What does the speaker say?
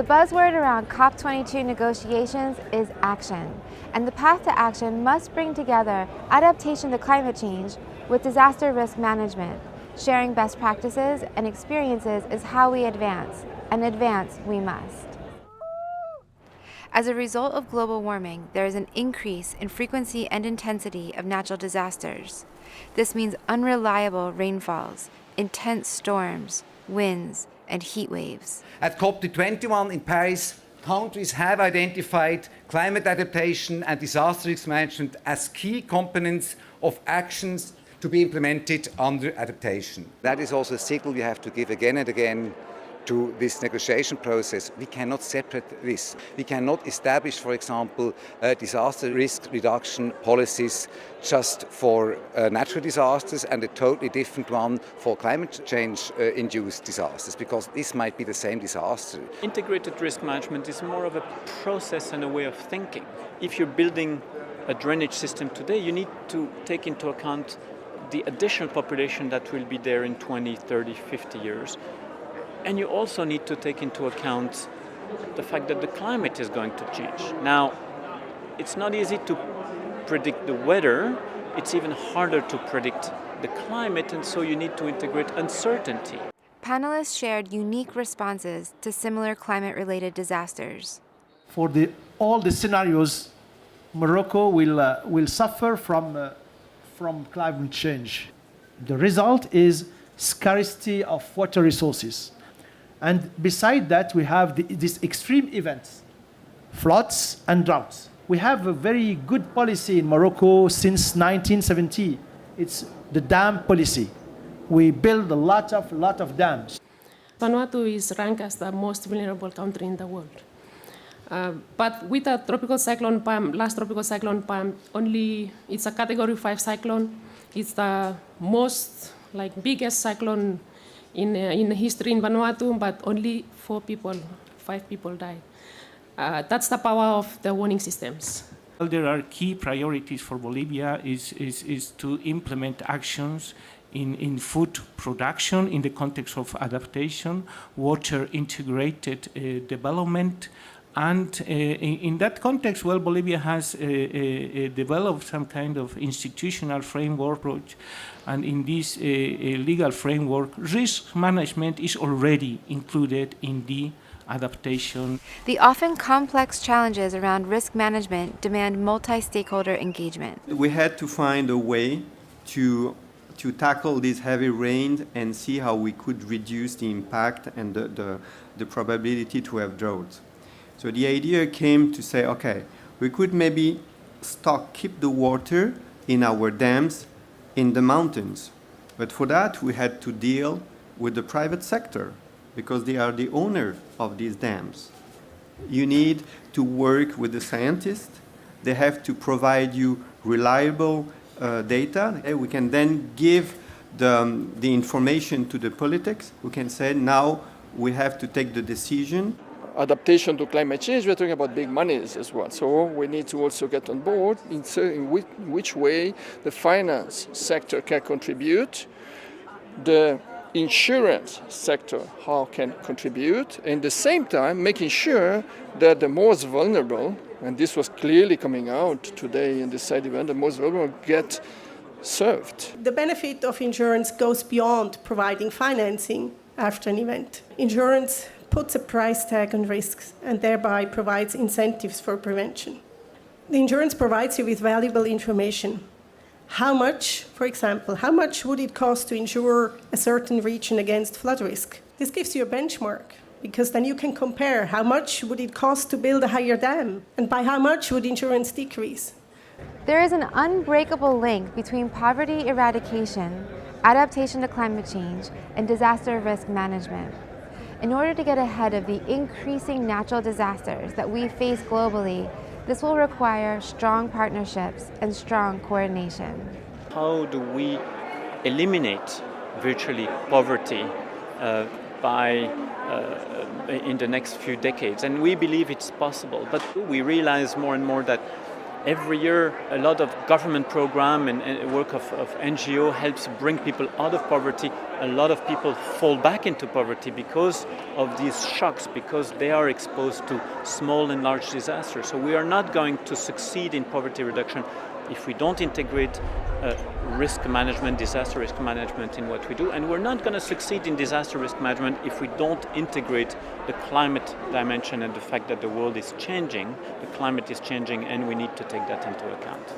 buzzword around COP22 negotiations is action, and the path to action must bring together adaptation to climate change with disaster risk management. Sharing best practices and experiences is how we advance, and advance we must. As a result of global warming, there is an increase in frequency and intensity of natural disasters. This means unreliable rainfalls, intense storms, winds, and heat waves. At COP21 in Paris, countries have identified climate adaptation and disaster risk management as key components of actions to be implemented under adaptation. That is also a signal we have to give again and again to this negotiation process. We cannot separate this. We cannot establish, for example, disaster risk reduction policies just for natural disasters and a totally different one for climate change-induced disasters, because this might be the same disaster. Integrated risk management is more of a process and a way of thinking. If you're building a drainage system today, you need to take into account the additional population that will be there in 20, 30, 50 years. And you also need to take into account the fact that the climate is going to change. Now, it's not easy to predict the weather, it's even harder to predict the climate, and so you need to integrate uncertainty. Panelists shared unique responses to similar climate-related disasters. For all the scenarios, Morocco will suffer from climate change. The result is scarcity of water resources. And beside that, we have these extreme events, floods and droughts. We have a very good policy in Morocco since 1970. It's the dam policy. We build a lot of dams. Vanuatu is ranked as the most vulnerable country in the world. But with a tropical cyclone PAM, last tropical cyclone PAM, it's a category 5 cyclone. It's the most biggest cyclone in history in Vanuatu, but only 5 people died. That's the power of the warning systems. Well, there are key priorities for Bolivia is to implement actions in food production in the context of adaptation, water integrated development, and in that context, well, Bolivia has developed some kind of institutional framework, and in this legal framework, risk management is already included in the adaptation. The often complex challenges around risk management demand multi-stakeholder engagement. We had to find a way to tackle these heavy rains and see how we could reduce the impact and the probability to have droughts. So the idea came to say, okay, we could maybe keep the water in our dams in the mountains. But for that, we had to deal with the private sector because they are the owner of these dams. You need to work with the scientists. They have to provide you reliable data. We can then give the information to the politics. We can say, now we have to take the decision. Adaptation to climate change, we're talking about big monies as well. So we need to also get on board in which way the finance sector can contribute, the insurance sector how can contribute, and at the same time making sure that the most vulnerable, and this was clearly coming out today in this side event, the most vulnerable get served. The benefit of insurance goes beyond providing financing after an event. Insurance puts a price tag on risks and thereby provides incentives for prevention. The insurance provides you with valuable information. How much, for example, how much would it cost to insure a certain region against flood risk? This gives you a benchmark, because then you can compare how much would it cost to build a higher dam, and by how much would insurance decrease. There is an unbreakable link between poverty eradication, adaptation to climate change, and disaster risk management. In order to get ahead of the increasing natural disasters that we face globally, this will require strong partnerships and strong coordination. How do we eliminate virtually poverty in the next few decades? And we believe it's possible, but we realize more and more that Every year, a lot of government program and work of NGO helps bring people out of poverty. A lot of people fall back into poverty because of these shocks, because they are exposed to small and large disasters. So we are not going to succeed in poverty reduction if we don't integrate risk management, disaster risk management in what we do. And we're not going to succeed in disaster risk management if we don't integrate the climate dimension and the fact that the world is changing, the climate is changing, and we need to take that into account.